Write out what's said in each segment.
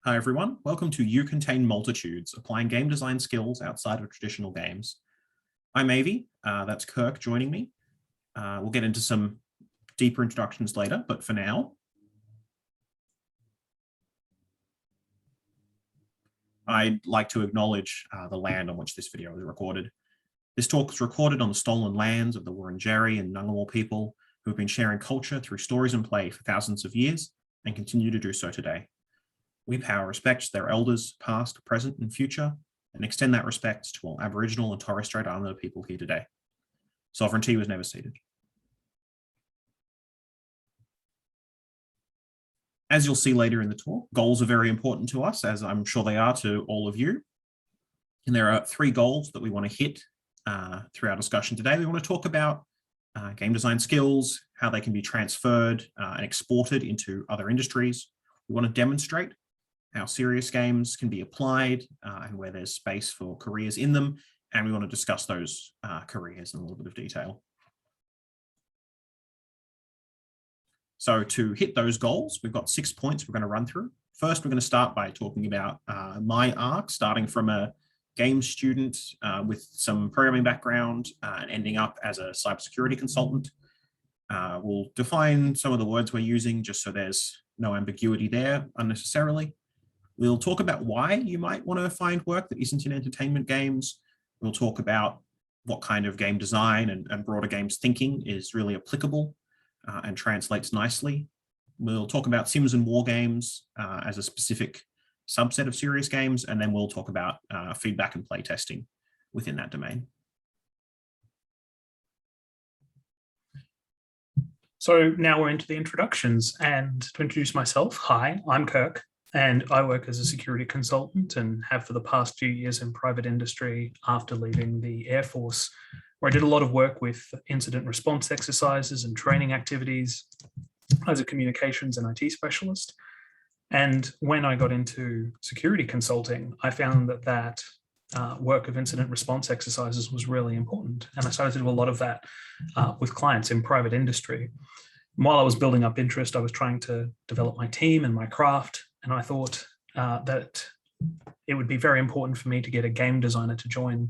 Hi everyone, welcome to You Contain Multitudes, applying game design skills outside of traditional games. I'm Avi, that's Kirk joining me. We'll get into some deeper introductions later, but for now, I'd like to acknowledge the land on which this video is recorded. This talk was recorded on the stolen lands of the Wurundjeri and Ngunnawal people who have been sharing culture through stories and play for thousands of years and continue to do so today. We pay our respects to their elders, past, present, and future, and extend that respect to all Aboriginal and Torres Strait Islander people here today. Sovereignty was never ceded. As you'll see later in the talk, goals are very important to us, as I'm sure they are to all of you. And there are 3 goals that we want to hit through our discussion today. We want to talk about game design skills, how they can be transferred and exported into other industries. We want to demonstrate how serious games can be applied and where there's space for careers in them. And we want to discuss those careers in a little bit of detail. So to hit those goals, we've got 6 points we're going to run through. First, we're going to start by talking about my arc, starting from a game student with some programming background and ending up as a cybersecurity consultant. We'll define some of the words we're using just so there's no ambiguity there unnecessarily. We'll talk about why you might want to find work that isn't in entertainment games. We'll talk about what kind of game design and broader games thinking is really applicable and translates nicely. We'll talk about Sims and Wargames as a specific subset of serious games, and then we'll talk about feedback and playtesting within that domain. So now we're into the introductions, and to introduce myself, hi, I'm Kirk, and I work as a security consultant and have for the past few years in private industry after leaving the Air Force, where I did a lot of work with incident response exercises and training activities as a communications and IT specialist. And when I got into security consulting, I found that work of incident response exercises was really important. And I started to do a lot of that with clients in private industry. And while I was building up interest, I was trying to develop my team and my craft. And I thought that it would be very important for me to get a game designer to join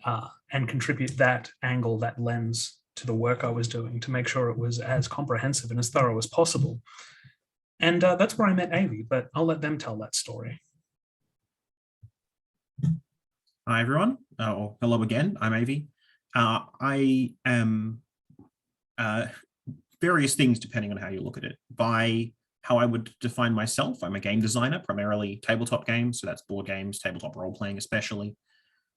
and contribute that angle, that lens to the work I was doing to make sure it was as comprehensive and as thorough as possible. And that's where I met Avi, but I'll let them tell that story. Hi, everyone. Hello again. I'm Avi. I am various things depending on how you look at it. By how I would define myself, I'm a game designer, primarily tabletop games. So that's board games, tabletop role-playing especially.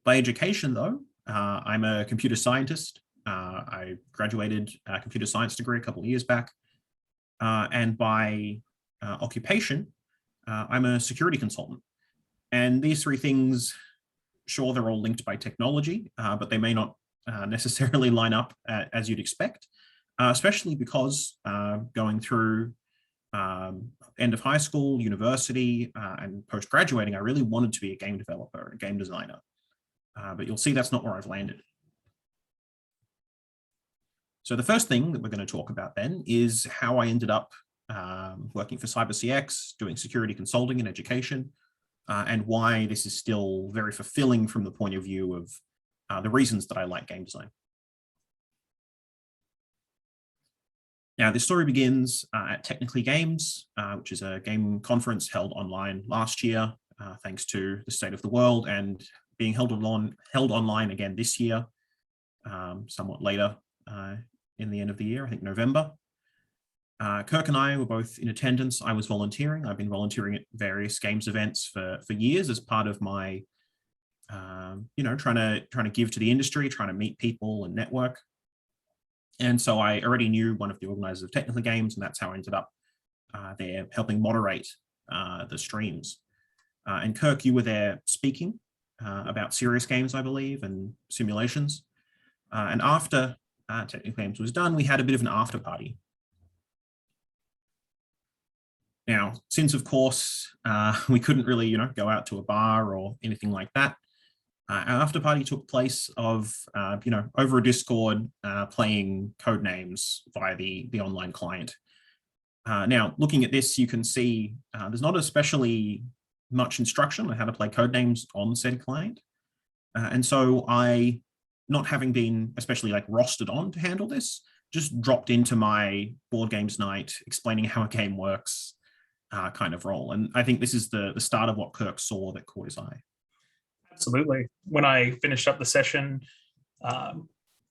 By education, though, I'm a computer scientist. I graduated a computer science degree a couple of years back. And by occupation, I'm a security consultant. And these 3 things, sure, they're all linked by technology, but they may not necessarily line up as you'd expect, especially because going through end of high school, university, and post-graduating, I really wanted to be a game developer, a game designer. But you'll see that's not where I've landed. So the first thing that we're going to talk about then is how I ended up working for CyberCX, doing security consulting and education, and why this is still very fulfilling from the point of view of the reasons that I like game design. Now, this story begins at Technically Games, which is a game conference held online last year, thanks to the state of the world, and being held online again this year, somewhat later in the end of the year, I think November. Kirk and I were both in attendance. I was volunteering. I've been volunteering at various games events for years as part of my, trying to give to the industry, trying to meet people and network. And so I already knew one of the organizers of Technically Games, and that's how I ended up there helping moderate the streams. And Kirk, you were there speaking about serious games, I believe, and simulations. And after Technically Games was done, we had a bit of an after party. Now, since of course we couldn't really, go out to a bar or anything like that, our after party took place of, over a Discord, playing code names via the online client. Now, looking at this, you can see there's not especially much instruction on how to play codenames on said client. And so I, not having been especially like rostered on to handle this, just dropped into my board games night, explaining how a game works kind of role. And I think this is the start of what Kirk saw that caught his eye. Absolutely. When I finished up the session,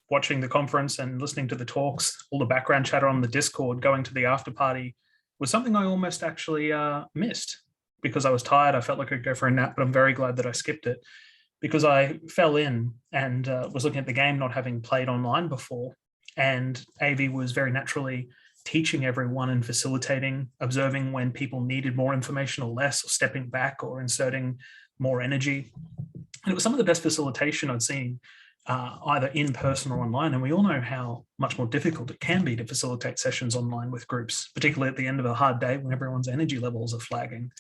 watching the conference and listening to the talks, all the background chatter on the Discord, going to the after party was something I almost actually missed because I was tired. I felt like I'd go for a nap, but I'm very glad that I skipped it because I fell in and was looking at the game, not having played online before. And Avi was very naturally teaching everyone and facilitating, observing when people needed more information or less, or stepping back or inserting more energy. And it was some of the best facilitation I'd seen, either in person or online. And we all know how much more difficult it can be to facilitate sessions online with groups, particularly at the end of a hard day when everyone's energy levels are flagging.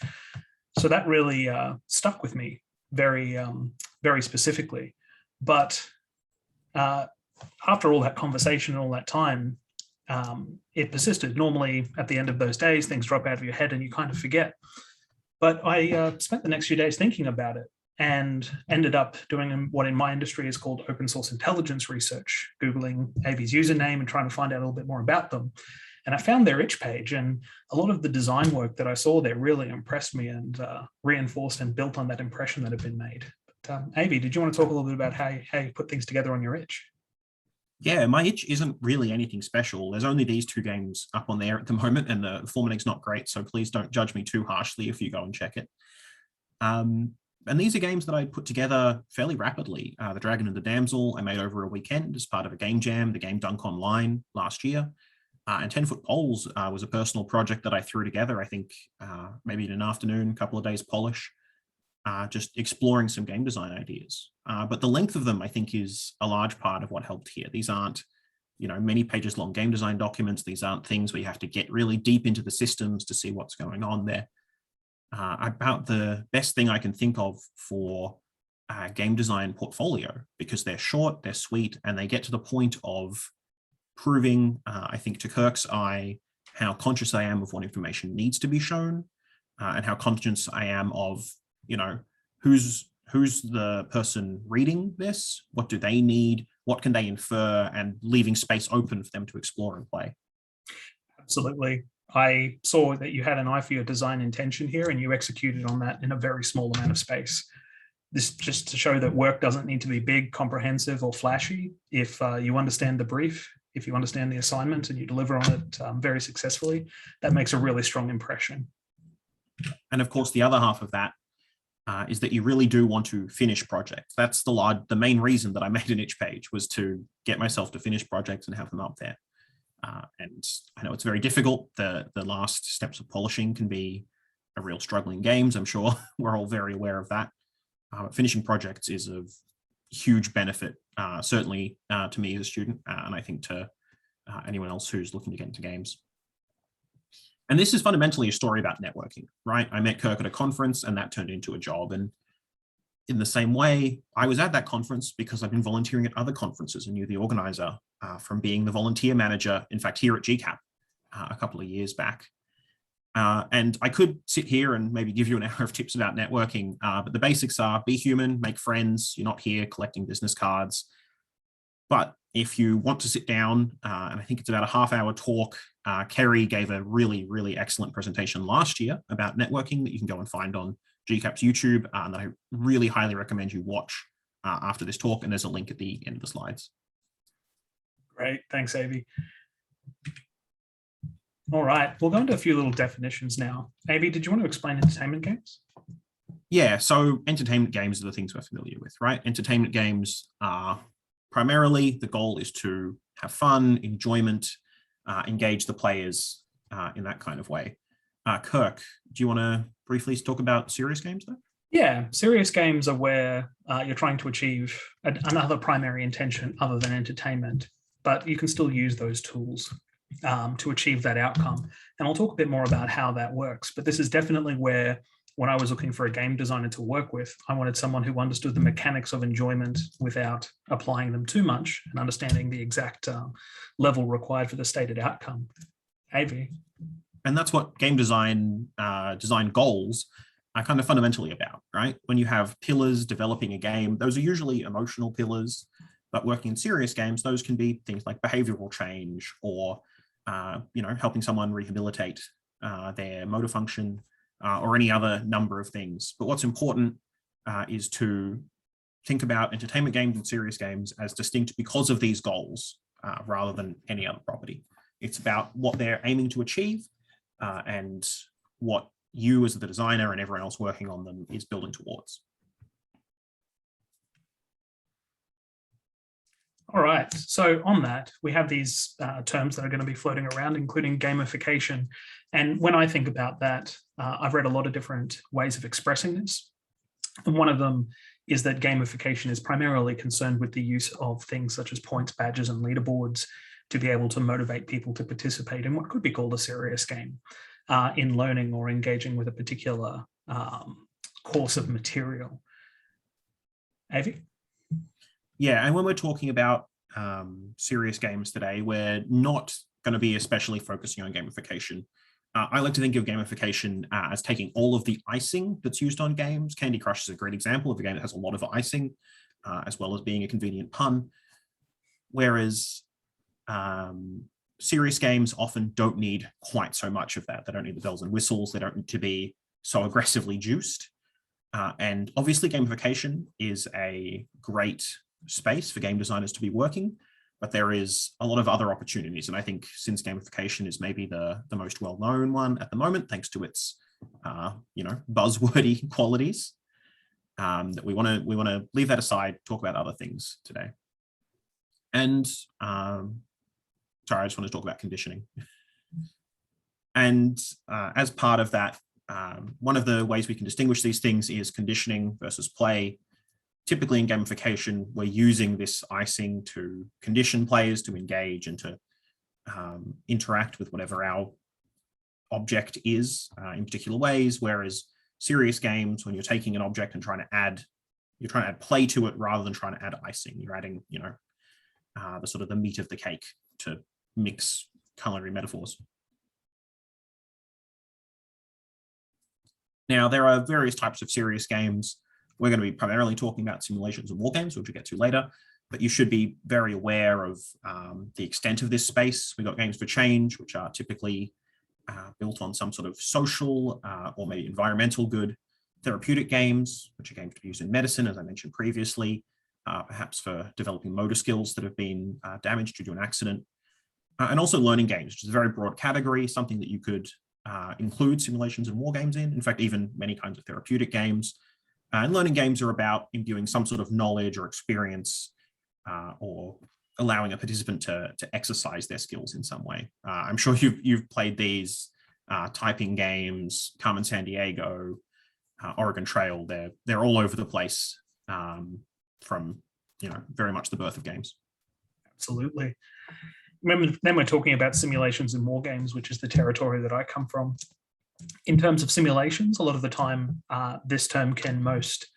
So that really stuck with me very, very specifically. But after all that conversation and all that time, it persisted. Normally at the end of those days, things drop out of your head and you kind of forget. But I spent the next few days thinking about it and ended up doing what in my industry is called open source intelligence research, Googling Avi's username and trying to find out a little bit more about them. And I found their itch page, and a lot of the design work that I saw there really impressed me and reinforced and built on that impression that had been made. But Avi, did you want to talk a little bit about how you put things together on your itch? Yeah, my itch isn't really anything special. There's only these two games up on there at the moment, and the formatting's not great, so please don't judge me too harshly if you go and check it. And these are games that I put together fairly rapidly. The Dragon and the Damsel I made over a weekend as part of a game jam, the Game Dunk Online last year. And 10-foot poles was a personal project that I threw together, I think maybe in an afternoon, a couple of days polish, just exploring some game design ideas. But the length of them, I think, is a large part of what helped here. These aren't, many pages long game design documents. These aren't things where you have to get really deep into the systems to see what's going on there. About the best thing I can think of for a game design portfolio, because they're short, they're sweet, and they get to the point of proving, I think, to Kirk's eye, how conscious I am of what information needs to be shown, and how conscious I am of, who's the person reading this, what do they need, what can they infer, and leaving space open for them to explore and play. Absolutely. I saw that you had an eye for your design intention here, and you executed on that in a very small amount of space. This just to show that work doesn't need to be big, comprehensive, or flashy. If you understand the brief, if you understand the assignment and you deliver on it very successfully, that makes a really strong impression. And of course, the other half of that is that you really do want to finish projects. That's the main reason that I made an itch page, was to get myself to finish projects and have them up there. And I know it's very difficult. The last steps of polishing can be a real struggle in games. I'm sure we're all very aware of that. But finishing projects is of huge benefit, certainly to me as a student, and I think to anyone else who's looking to get into games. And this is fundamentally a story about networking, right? I met Kirk at a conference and that turned into a job. And in the same way, I was at that conference because I've been volunteering at other conferences and knew the organizer from being the volunteer manager, in fact, here at GCAP a couple of years back. And I could sit here and maybe give you an hour of tips about networking, but the basics are be human, make friends. You're not here collecting business cards. But if you want to sit down, and I think it's about a half-hour talk, Ceri gave a really, really excellent presentation last year about networking that you can go and find on GCAP's YouTube, and that I really highly recommend you watch after this talk, and there's a link at the end of the slides. Great, thanks, Avi. All right, we'll go into a few little definitions now. Avi, did you want to explain entertainment games? Yeah, so entertainment games are the things we're familiar with, right? Entertainment games are primarily, the goal is to have fun, enjoyment, engage the players in that kind of way. Kirk, do you want to briefly talk about serious games though? Yeah, serious games are where you're trying to achieve another primary intention other than entertainment, but you can still use those tools to achieve that outcome. And I'll talk a bit more about how that works, but this is definitely where, when I was looking for a game designer to work with, I wanted someone who understood the mechanics of enjoyment without applying them too much and understanding the exact level required for the stated outcome. Avi. And that's what game design goals kind of fundamentally about, right? When you have pillars developing a game, those are usually emotional pillars, but working in serious games, those can be things like behavioral change or, helping someone rehabilitate their motor function or any other number of things. But what's important is to think about entertainment games and serious games as distinct because of these goals rather than any other property. It's about what they're aiming to achieve and what you as the designer and everyone else working on them is building towards. All right, so on that, we have these terms that are going to be floating around, including gamification. And when I think about that, I've read a lot of different ways of expressing this. And one of them is that gamification is primarily concerned with the use of things such as points, badges, and leaderboards to be able to motivate people to participate in what could be called a serious game in learning or engaging with a particular course of material. Avi? Yeah, and when we're talking about serious games today, we're not going to be especially focusing on gamification. I like to think of gamification as taking all of the icing that's used on games. Candy Crush is a great example of a game that has a lot of icing, as well as being a convenient pun. Whereas serious games often don't need quite so much of that. They don't need the bells and whistles. They don't need to be so aggressively juiced. And obviously gamification is a great space for game designers to be working, but there is a lot of other opportunities. And I think since gamification is maybe the most well-known one at the moment, thanks to its, buzzwordy qualities, that we want to leave that aside, talk about other things today. And sorry, I just want to talk about conditioning. And as part of that, one of the ways we can distinguish these things is conditioning versus play. Typically in gamification, we're using this icing to condition players to engage and to interact with whatever our object is in particular ways, whereas serious games, when you're taking an object and trying to add play to it rather than trying to add icing. You're adding, the sort of the meat of the cake to mix culinary metaphors. Now, there are various types of serious games. We're going to be primarily talking about simulations and war games, which we'll get to later, but you should be very aware of the extent of this space. We've got games for change, which are typically built on some sort of social or maybe environmental good. Therapeutic games, which are games to be used in medicine, as I mentioned previously, perhaps for developing motor skills that have been damaged due to an accident. And also learning games, which is a very broad category, something that you could include simulations and war games in fact, even many kinds of therapeutic games. And learning games are about imbuing some sort of knowledge or experience or allowing a participant to exercise their skills in some way. I'm sure you've played these typing games, Carmen Sandiego, Oregon Trail. They're all over the place from very much the birth of games. Absolutely. Then we're talking about simulations and war games, which is the territory that I come from. In terms of simulations, a lot of the time, this term can most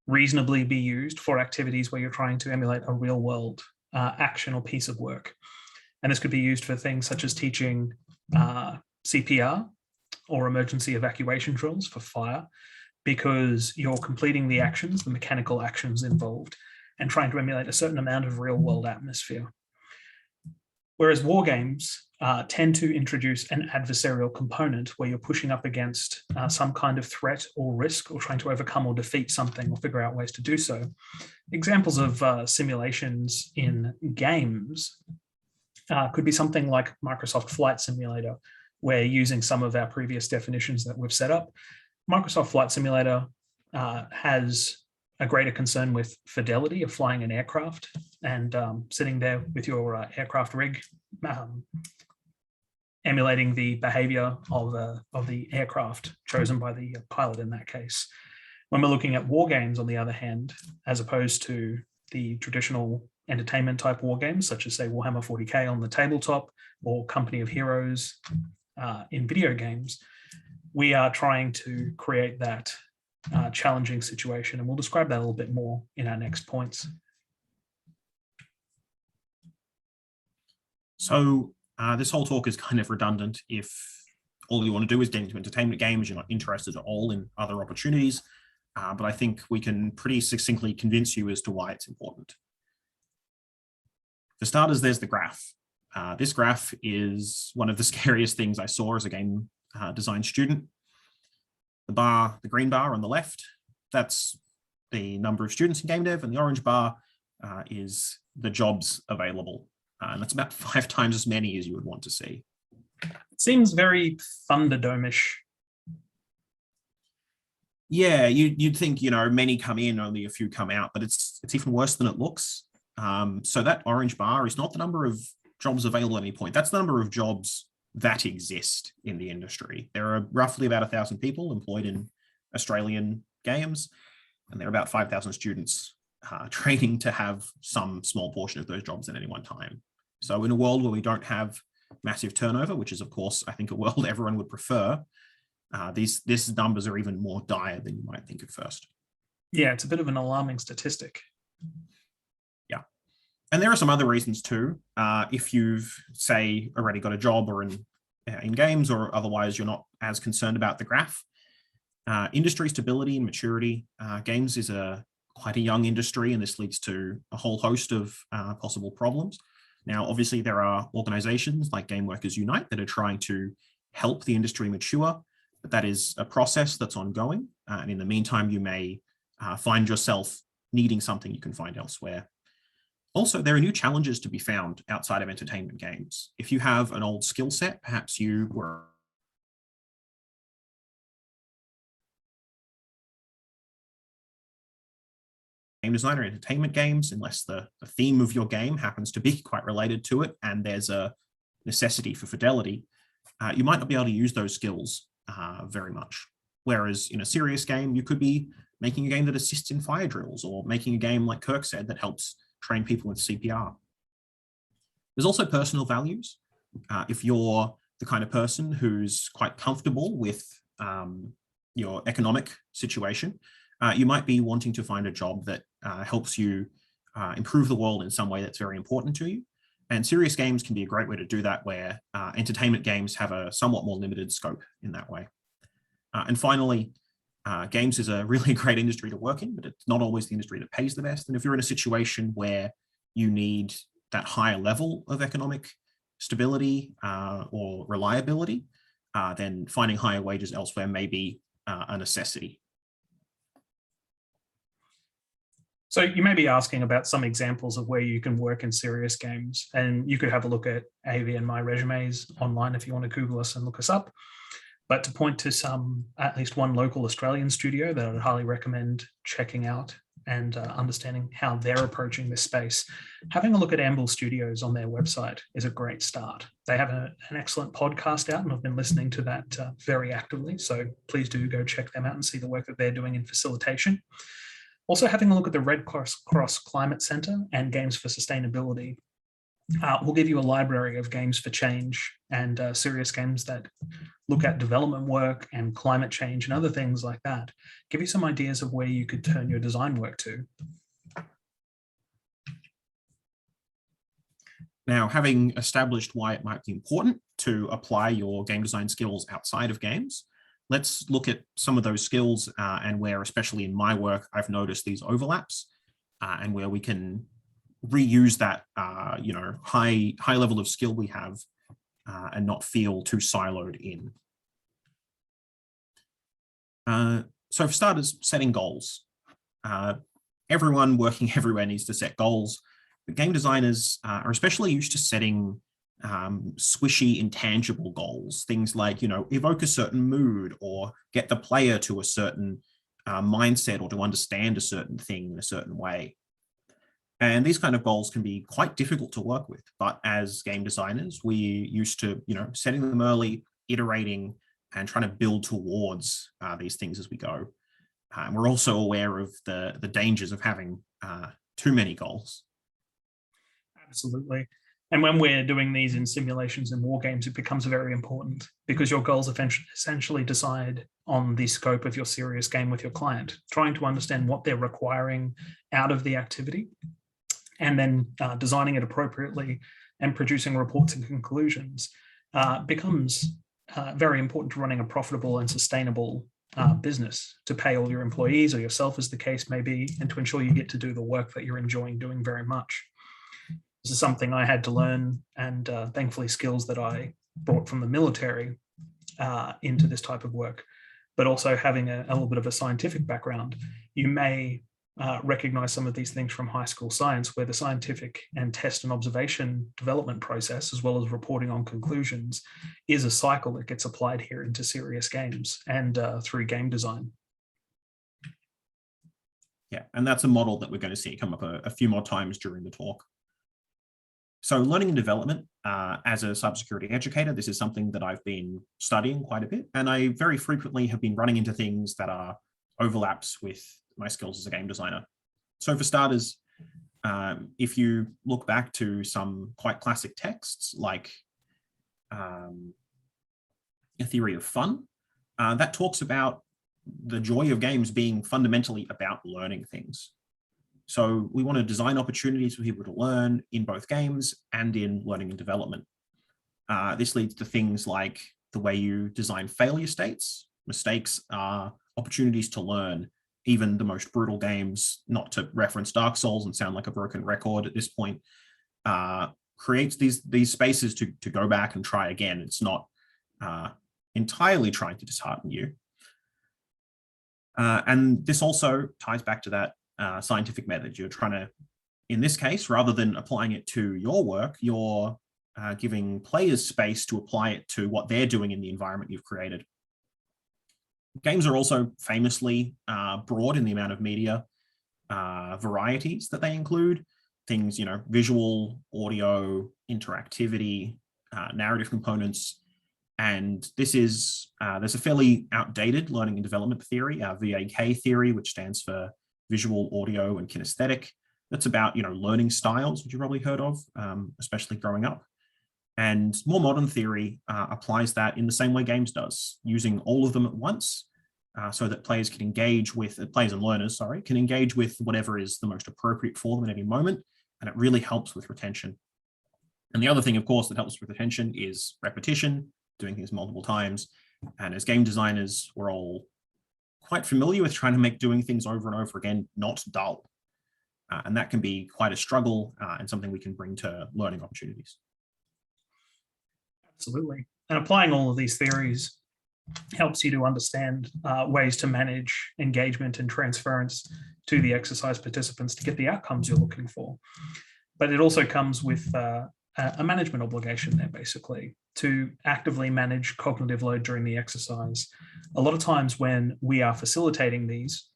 reasonably be used for activities where you're trying to emulate a real world action or piece of work. And this could be used for things such as teaching CPR or emergency evacuation drills for fire, because you're completing the actions, the mechanical actions involved, and trying to emulate a certain amount of real world atmosphere. Whereas war games tend to introduce an adversarial component where you're pushing up against some kind of threat or risk, or trying to overcome or defeat something or figure out ways to do so. Examples of simulations in games could be something like Microsoft Flight Simulator, where using some of our previous definitions that we've set up, Microsoft Flight Simulator has a greater concern with fidelity of flying an aircraft and sitting there with your aircraft rig, emulating the behavior of the aircraft chosen by the pilot in that case. When we're looking at war games, on the other hand, as opposed to the traditional entertainment type war games, such as say Warhammer 40k on the tabletop or Company of Heroes in video games, we are trying to create that challenging situation, and we'll describe that a little bit more in our next points. So this whole talk is kind of redundant if all you want to do is get into entertainment games, you're not interested at all in other opportunities, but I think we can pretty succinctly convince you as to why it's important. For starters, there's the graph. This graph is one of the scariest things I saw as a game design student. The green bar on the left, that's the number of students in game dev, and the orange bar is the jobs available. And that's about 5 times as many as you would want to see. It seems very Thunderdome-ish. Yeah, you'd think, many come in, only a few come out, but it's even worse than it looks. So that orange bar is not the number of jobs available at any point. That's the number of jobs that exist in the industry. There are roughly about 1,000 people employed in Australian games, and there are about 5,000 students training to have some small portion of those jobs at any one time. So in a world where we don't have massive turnover, which is, of course, I think a world everyone would prefer, these numbers are even more dire than you might think at first. Yeah, it's a bit of an alarming statistic. Yeah. And there are some other reasons too. If you've, say, already got a job or in games, or otherwise you're not as concerned about the graph. Industry stability and maturity. Games is quite a young industry, and this leads to a whole host of possible problems. Now, obviously, there are organizations like Game Workers Unite that are trying to help the industry mature, but that is a process that's ongoing. And in the meantime, you may find yourself needing something you can find elsewhere. Also, there are new challenges to be found outside of entertainment games. If you have an old skill set, perhaps you were game designer in entertainment games, unless the theme of your game happens to be quite related to it and there's a necessity for fidelity, you might not be able to use those skills very much. Whereas in a serious game, you could be making a game that assists in fire drills, or making a game, like Kirk said, that helps train people with CPR. There's also personal values. If you're the kind of person who's quite comfortable with your economic situation, you might be wanting to find a job that helps you improve the world in some way that's very important to you. And serious games can be a great way to do that, where entertainment games have a somewhat more limited scope in that way. And finally, games is a really great industry to work in, but it's not always the industry that pays the best. And if you're in a situation where you need that higher level of economic stability or reliability, then finding higher wages elsewhere may be a necessity. So you may be asking about some examples of where you can work in serious games, and you could have a look at AV and my resumes online if you want to Google us and look us up. But to point to at least one local Australian studio that I'd highly recommend checking out and understanding how they're approaching this space, having a look at Amble Studios on their website is a great start. They have an excellent podcast out, and I've been listening to that very actively. So please do go check them out and see the work that they're doing in facilitation. Also, having a look at the Red Cross Climate Centre and Games for Sustainability will give you a library of games for change and serious games that look at development work and climate change and other things like that. Give you some ideas of where you could turn your design work to. Now, having established why it might be important to apply your game design skills outside of games, let's look at some of those skills and where, especially in my work, I've noticed these overlaps and where we can reuse that high level of skill we have and not feel too siloed in. So for starters, setting goals. Everyone working everywhere needs to set goals, but game designers are especially used to setting squishy, intangible goals, things like, evoke a certain mood or get the player to a certain mindset or to understand a certain thing in a certain way. And these kind of goals can be quite difficult to work with, but as game designers, we're used to, setting them early, iterating, and trying to build towards these things as we go. And we're also aware of the dangers of having too many goals. Absolutely. And when we're doing these in simulations and war games, it becomes very important because your goals essentially decide on the scope of your serious game with your client, trying to understand what they're requiring out of the activity, and then designing it appropriately and producing reports and conclusions becomes very important to running a profitable and sustainable business, to pay all your employees or yourself as the case may be, and to ensure you get to do the work that you're enjoying doing very much. This is something I had to learn, and thankfully skills that I brought from the military into this type of work. But also having a little bit of a scientific background, you may recognize some of these things from high school science, where the scientific and test and observation development process, as well as reporting on conclusions, is a cycle that gets applied here into serious games and through game design. Yeah, and that's a model that we're going to see come up a few more times during the talk. So learning and development, as a cybersecurity educator, this is something that I've been studying quite a bit, and I very frequently have been running into things that are overlaps with my skills as a game designer. So for starters, if you look back to some quite classic texts like A Theory of Fun, that talks about the joy of games being fundamentally about learning things. So we want to design opportunities for people to learn in both games and in learning and development. This leads to things like the way you design failure states. Mistakes are opportunities to learn. Even the most brutal games, not to reference Dark Souls and sound like a broken record at this point, creates these spaces to go back and try again. It's not entirely trying to dishearten you. And this also ties back to that scientific method. You're trying to, in this case, rather than applying it to your work, you're giving players space to apply it to what they're doing in the environment you've created. Games are also famously broad in the amount of media varieties that they include. Things, visual, audio, interactivity, narrative components. And this is, there's a fairly outdated learning and development theory, VAK theory, which stands for visual, audio, and kinesthetic. That's about, learning styles, which you've probably heard of, especially growing up. And more modern theory applies that in the same way games does, using all of them at once, so that players can engage with, players and learners, sorry, can engage with whatever is the most appropriate for them at any moment, and it really helps with retention. And the other thing, of course, that helps with retention is repetition, doing things multiple times. And as game designers, we're all quite familiar with trying to make doing things over and over again not dull. And that can be quite a struggle and something we can bring to learning opportunities. Absolutely. And applying all of these theories helps you to understand ways to manage engagement and transference to the exercise participants to get the outcomes you're looking for. But it also comes with a management obligation there, basically, to actively manage cognitive load during the exercise. A lot of times when we are facilitating these,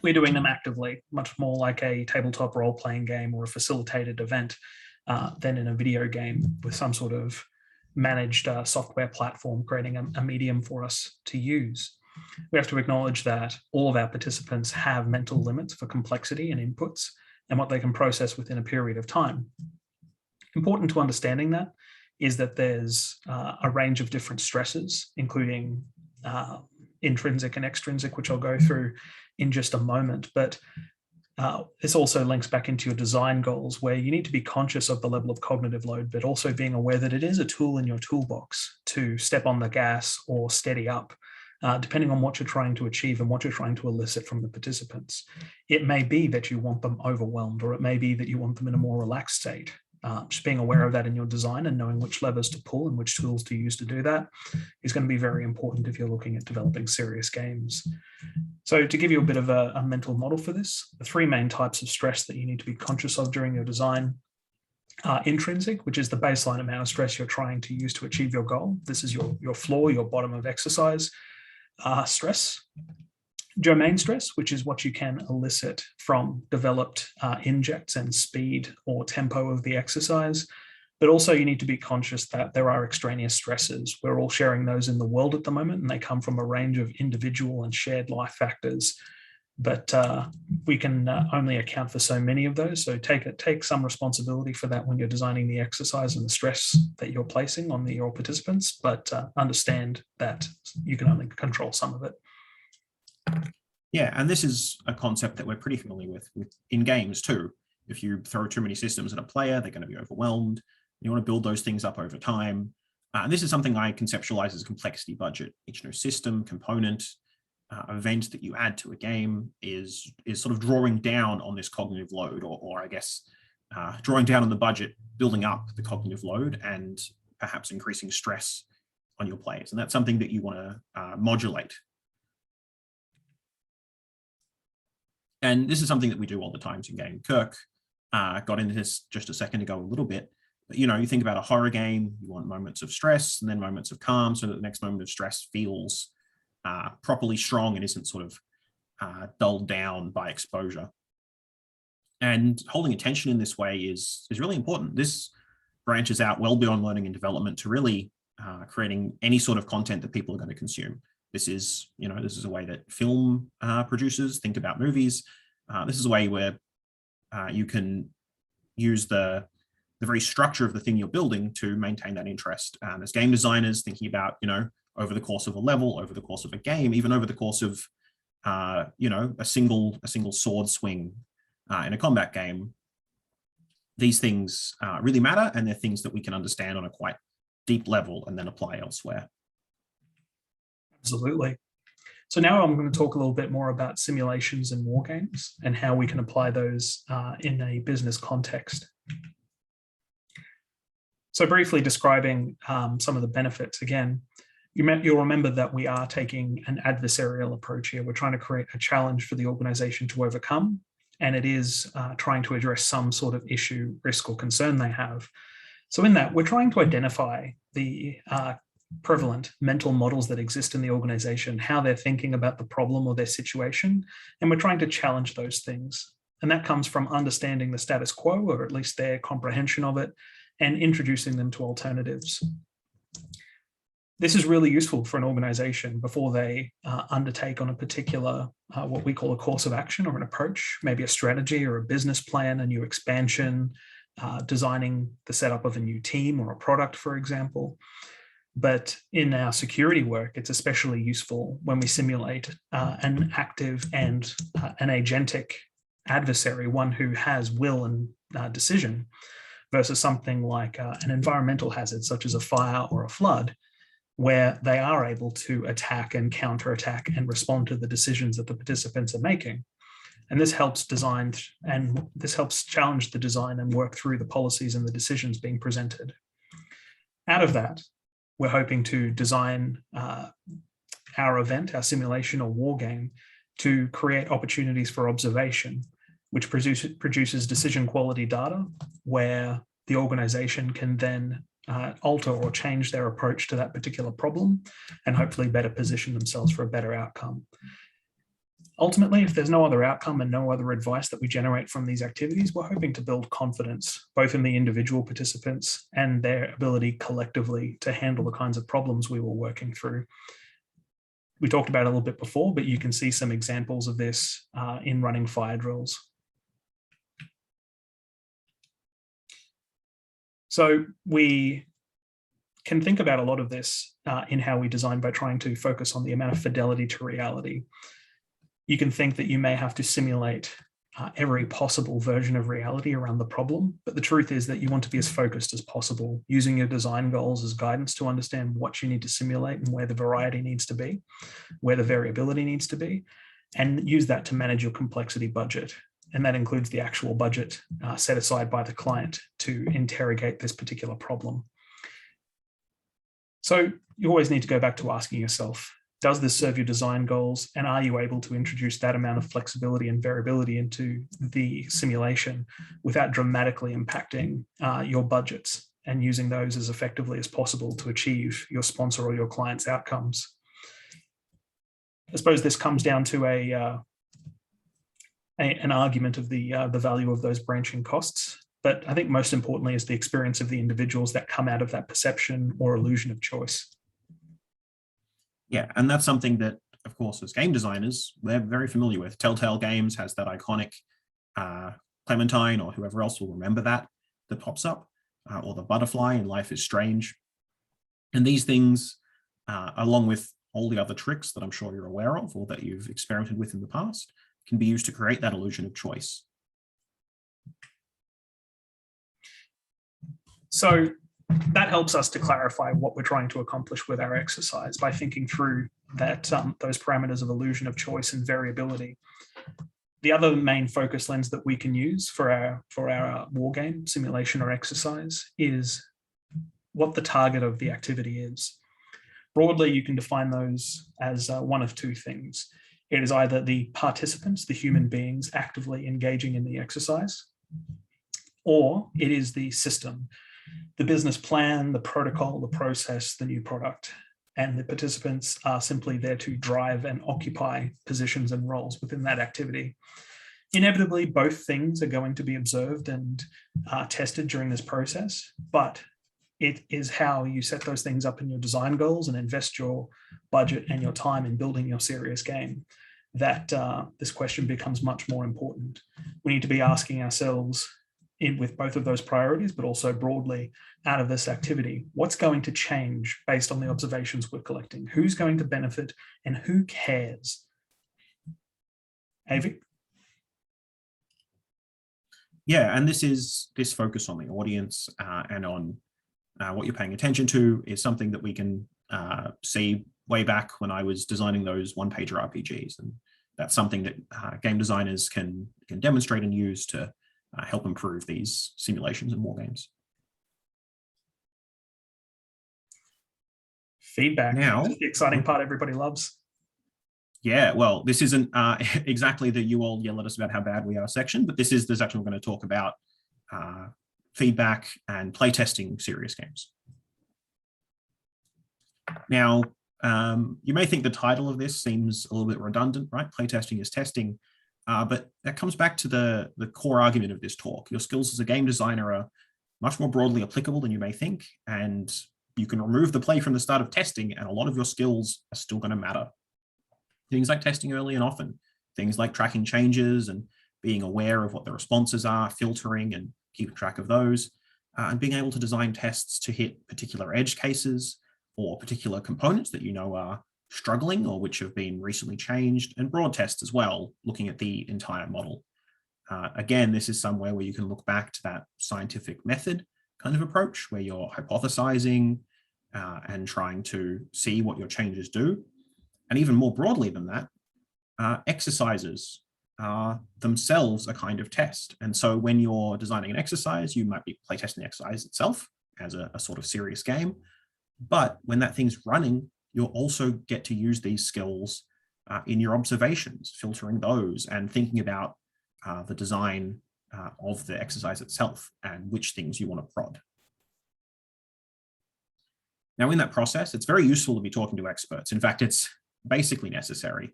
we're doing them actively, much more like a tabletop role-playing game or a facilitated event than in a video game with some sort of managed software platform creating a medium for us to use. We have to acknowledge that all of our participants have mental limits for complexity and inputs and what they can process within a period of time. Important to understanding that is that there's a range of different stresses, including intrinsic and extrinsic, which I'll go through in just a moment. But this also links back into your design goals, where you need to be conscious of the level of cognitive load, but also being aware that it is a tool in your toolbox to step on the gas or steady up, depending on what you're trying to achieve and what you're trying to elicit from the participants. It may be that you want them overwhelmed, or it may be that you want them in a more relaxed state. Just being aware of that in your design and knowing which levers to pull and which tools to use to do that is going to be very important if you're looking at developing serious games. So to give you a bit of a mental model for this, the three main types of stress that you need to be conscious of during your design are intrinsic, which is the baseline amount of stress you're trying to use to achieve your goal. This is your floor, your bottom of exercise stress. Germane stress, which is what you can elicit from developed injects and speed or tempo of the exercise. But also you need to be conscious that there are extraneous stresses. We're all sharing those in the world at the moment, and they come from a range of individual and shared life factors. But we can only account for so many of those. So take some responsibility for that when you're designing the exercise and the stress that you're placing on your participants, but understand that you can only control some of it. Yeah, and this is a concept that we're pretty familiar with in games too. If you throw too many systems at a player, they're going to be overwhelmed. You want to build those things up over time. And this is something I conceptualize as complexity budget. Each new system, component, event that you add to a game is sort of drawing down on this cognitive load, or I guess drawing down on the budget, building up the cognitive load, and perhaps increasing stress on your players. And that's something that you want to modulate. And this is something that we do all the time in game. Kirk got into this just a second ago a little bit. But, you think about a horror game, you want moments of stress and then moments of calm, so that the next moment of stress feels properly strong and isn't sort of dulled down by exposure. And holding attention in this way is really important. This branches out well beyond learning and development to really creating any sort of content that people are going to consume. This is a way that film producers think about movies. This is a way where you can use the very structure of the thing you're building to maintain that interest. As game designers, thinking about, over the course of a level, over the course of a game, even over the course of, a single sword swing in a combat game, these things really matter, and they're things that we can understand on a quite deep level and then apply elsewhere. Absolutely. So now I'm going to talk a little bit more about simulations and war games and how we can apply those in a business context. So briefly describing some of the benefits again, you'll remember that we are taking an adversarial approach here. We're trying to create a challenge for the organization to overcome, and it is trying to address some sort of issue, risk, or concern they have. So in that, we're trying to identify the prevalent mental models that exist in the organization, how they're thinking about the problem or their situation, and we're trying to challenge those things. And that comes from understanding the status quo, or at least their comprehension of it, and introducing them to alternatives. This is really useful for an organization before they undertake on a particular, what we call a course of action or an approach, maybe a strategy or a business plan, a new expansion, designing the setup of a new team or a product, for example. But in our security work, it's especially useful when we simulate an active and an agentic adversary, one who has will and decision, versus something like an environmental hazard, such as a fire or a flood, where they are able to attack and counterattack and respond to the decisions that the participants are making. And this helps design, and this helps challenge the design and work through the policies and the decisions being presented. Out of that, we're hoping to design our event, our simulation or war game, to create opportunities for observation, which produces decision quality data where the organization can then alter or change their approach to that particular problem and hopefully better position themselves for a better outcome. Ultimately, if there's no other outcome and no other advice that we generate from these activities, we're hoping to build confidence, both in the individual participants and their ability collectively to handle the kinds of problems we were working through. We talked about it a little bit before, but you can see some examples of this in running fire drills. So we can think about a lot of this in how we design by trying to focus on the amount of fidelity to reality. You can think that you may have to simulate every possible version of reality around the problem, but the truth is that you want to be as focused as possible, using your design goals as guidance to understand what you need to simulate and where the variety needs to be, where the variability needs to be, and use that to manage your complexity budget. And that includes the actual budget set aside by the client to interrogate this particular problem. So you always need to go back to asking yourself, does this serve your design goals? And are you able to introduce that amount of flexibility and variability into the simulation without dramatically impacting your budgets, and using those as effectively as possible to achieve your sponsor or your client's outcomes? I suppose this comes down to an argument of the value of those branching costs. But I think most importantly is the experience of the individuals that come out of that perception or illusion of choice. Yeah, and that's something that, of course, as game designers, we're very familiar with. Telltale Games has that iconic Clementine, or whoever else will remember that pops up, or the butterfly in Life is Strange. And these things, along with all the other tricks that I'm sure you're aware of or that you've experimented with in the past, can be used to create that illusion of choice. So that helps us to clarify what we're trying to accomplish with our exercise by thinking through that those parameters of illusion of choice and variability. The other main focus lens that we can use for our war game simulation or exercise is what the target of the activity is. Broadly, you can define those as one of two things. It is either the participants, the human beings actively engaging in the exercise, or it is the system, the business plan, the protocol, the process, the new product. And the participants are simply there to drive and occupy positions and roles within that activity. Inevitably, both things are going to be observed and tested during this process, but it is how you set those things up in your design goals and invest your budget and your time in building your serious game that this question becomes much more important. We need to be asking ourselves, with both of those priorities, but also broadly out of this activity, what's going to change based on the observations we're collecting? Who's going to benefit and who cares? Avi? Yeah, and this focus on the audience and on what you're paying attention to is something that we can see way back when I was designing those one-pager RPGs. And that's something that game designers can demonstrate and use to help improve these simulations and war games. Feedback. Now, the exciting part everybody loves. Yeah, well, this isn't exactly the you all yell at us about how bad we are section, but this is the section we're going to talk about feedback and playtesting serious games. Now, you may think the title of this seems a little bit redundant, right? Playtesting is testing, but that comes back to the core argument of this talk. Your skills as a game designer are much more broadly applicable than you may think, and you can remove the play from the start of testing, and a lot of your skills are still going to matter. Things like testing early and often, things like tracking changes and being aware of what the responses are, filtering and keeping track of those, and being able to design tests to hit particular edge cases or particular components that you know are struggling or which have been recently changed, and broad tests as well, looking at the entire model. Again, this is somewhere where you can look back to that scientific method kind of approach where you're hypothesizing and trying to see what your changes do. And even more broadly than that, exercises are themselves a kind of test. And so when you're designing an exercise, you might be playtesting the exercise itself as a sort of serious game. But when that thing's running, you'll also get to use these skills in your observations, filtering those and thinking about the design of the exercise itself and which things you want to prod. Now, in that process, it's very useful to be talking to experts. In fact, it's basically necessary.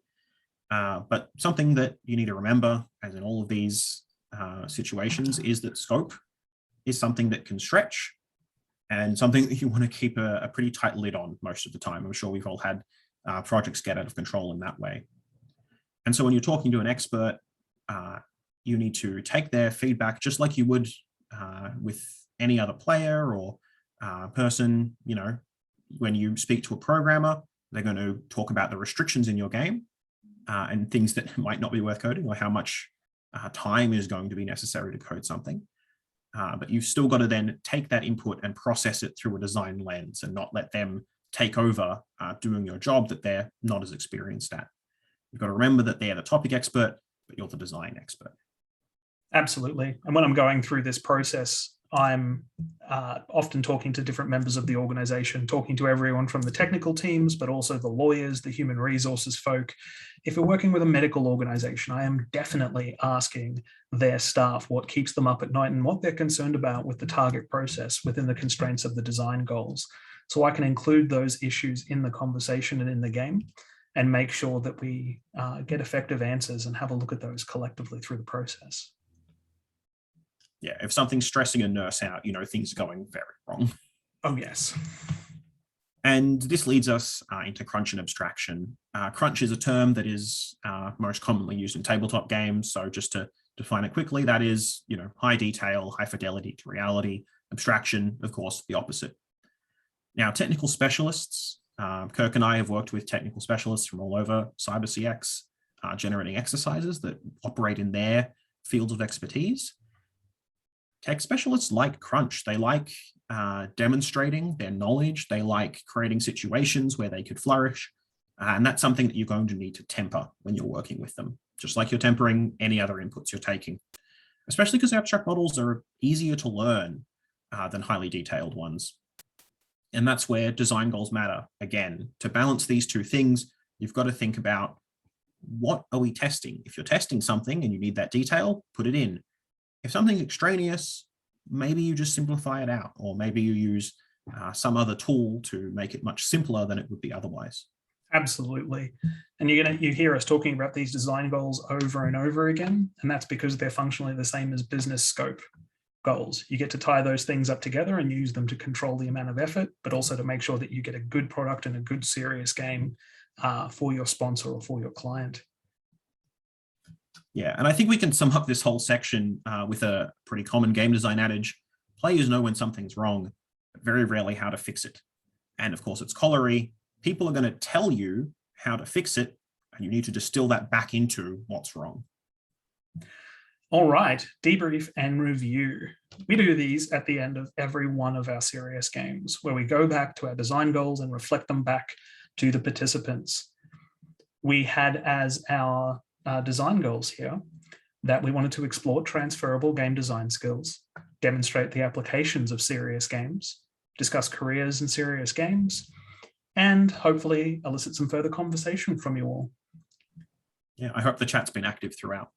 But something that you need to remember, as in all of these situations, is that scope is something that can stretch and something that you want to keep a pretty tight lid on most of the time. I'm sure we've all had projects get out of control in that way. And so when you're talking to an expert, you need to take their feedback just like you would with any other player or person. You know, when you speak to a programmer, they're going to talk about the restrictions in your game and things that might not be worth coding, or how much time is going to be necessary to code something. But you've still got to then take that input and process it through a design lens and not let them take over doing your job that they're not as experienced at. You've got to remember that they're the topic expert, but you're the design expert. Absolutely. And when I'm going through this process, I'm often talking to different members of the organization, talking to everyone from the technical teams, but also the lawyers, the human resources folk. If we're working with a medical organization, I am definitely asking their staff what keeps them up at night and what they're concerned about with the target process within the constraints of the design goals. So I can include those issues in the conversation and in the game and make sure that we get effective answers and have a look at those collectively through the process. Yeah, if something's stressing a nurse out, you know, things are going very wrong. Oh, yes. And this leads us into crunch and abstraction. Crunch is a term that is most commonly used in tabletop games. So just to define it quickly, that is, you know, high detail, high fidelity to reality. Abstraction, of course, the opposite. Now, technical specialists, Kirk and I have worked with technical specialists from all over CyberCX, generating exercises that operate in their fields of expertise. tech specialists like crunch. They like demonstrating their knowledge. They like creating situations where they could flourish. And that's something that you're going to need to temper when you're working with them, just like you're tempering any other inputs you're taking, especially because abstract models are easier to learn than highly detailed ones. And that's where design goals matter. Again, to balance these two things, you've got to think about, what are we testing? If you're testing something and you need that detail, put it in. If something's extraneous, maybe you just simplify it out, or maybe you use some other tool to make it much simpler than it would be otherwise. Absolutely. And you hear us talking about these design goals over and over again, and that's because they're functionally the same as business scope goals. You get to tie those things up together and use them to control the amount of effort, but also to make sure that you get a good product and a good serious game for your sponsor or for your client. Yeah, and I think we can sum up this whole section with a pretty common game design adage: players know when something's wrong, but very rarely how to fix it. And of course, it's corollary. People are going to tell you how to fix it, and you need to distill that back into what's wrong. All right, debrief and review. We do these at the end of every one of our serious games, where we go back to our design goals and reflect them back to the participants. We had as our design goals here that we wanted to explore transferable game design skills, demonstrate the applications of serious games, discuss careers in serious games, and hopefully elicit some further conversation from you all. Yeah, I hope the chat's been active throughout.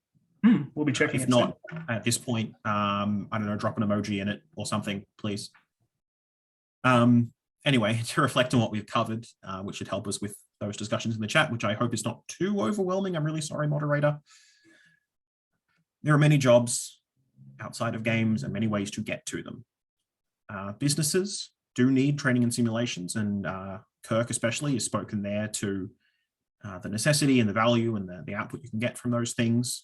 We'll be checking. If not, at this point, I don't know, drop an emoji in it or something, please. Anyway, to reflect on what we've covered, which should help us with those discussions in the chat, which I hope is not too overwhelming. I'm really sorry, moderator. There are many jobs outside of games and many ways to get to them. Businesses do need training and simulations, and Kirk especially has spoken there to the necessity and the value and the output you can get from those things.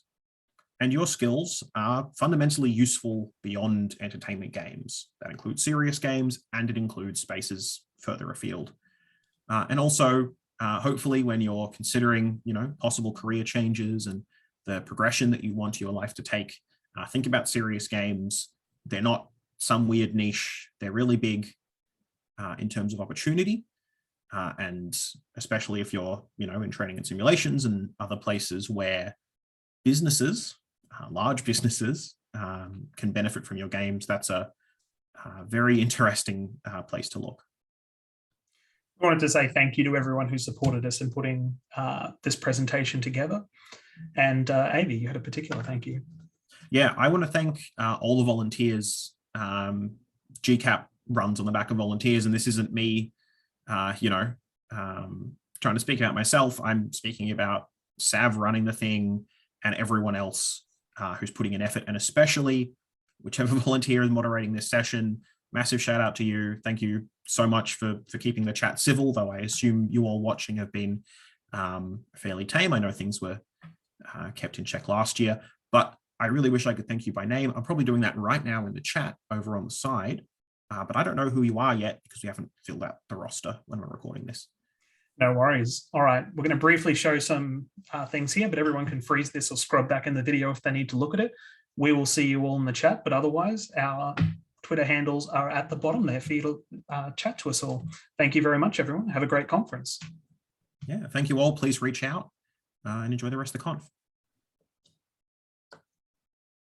And your skills are fundamentally useful beyond entertainment games. That includes serious games, and it includes spaces further afield. And also, hopefully, when you're considering, possible career changes and the progression that you want your life to take, think about serious games. They're not some weird niche. They're really big in terms of opportunity. And especially if you're, in training and simulations and other places where businesses, large businesses, can benefit from your games, that's a very interesting place to look. I wanted to say thank you to everyone who supported us in putting this presentation together. And Avi, you had a particular thank you. Yeah, I want to thank all the volunteers. GCAP runs on the back of volunteers, and this isn't me, trying to speak about myself. I'm speaking about Sav running the thing and everyone else who's putting in effort, and especially whichever volunteer is moderating this session. Massive shout out to you. Thank you so much for keeping the chat civil, though I assume you all watching have been fairly tame. I know things were kept in check last year, but I really wish I could thank you by name. I'm probably doing that right now in the chat over on the side, but I don't know who you are yet because we haven't filled out the roster when we're recording this. No worries. All right, we're going to briefly show some things here, but everyone can freeze this or scrub back in the video if they need to look at it. We will see you all in the chat, but otherwise our Twitter handles are at the bottom there for you to chat to us all. Thank you very much, everyone. Have a great conference. Yeah, thank you all. Please reach out and enjoy the rest of the conf.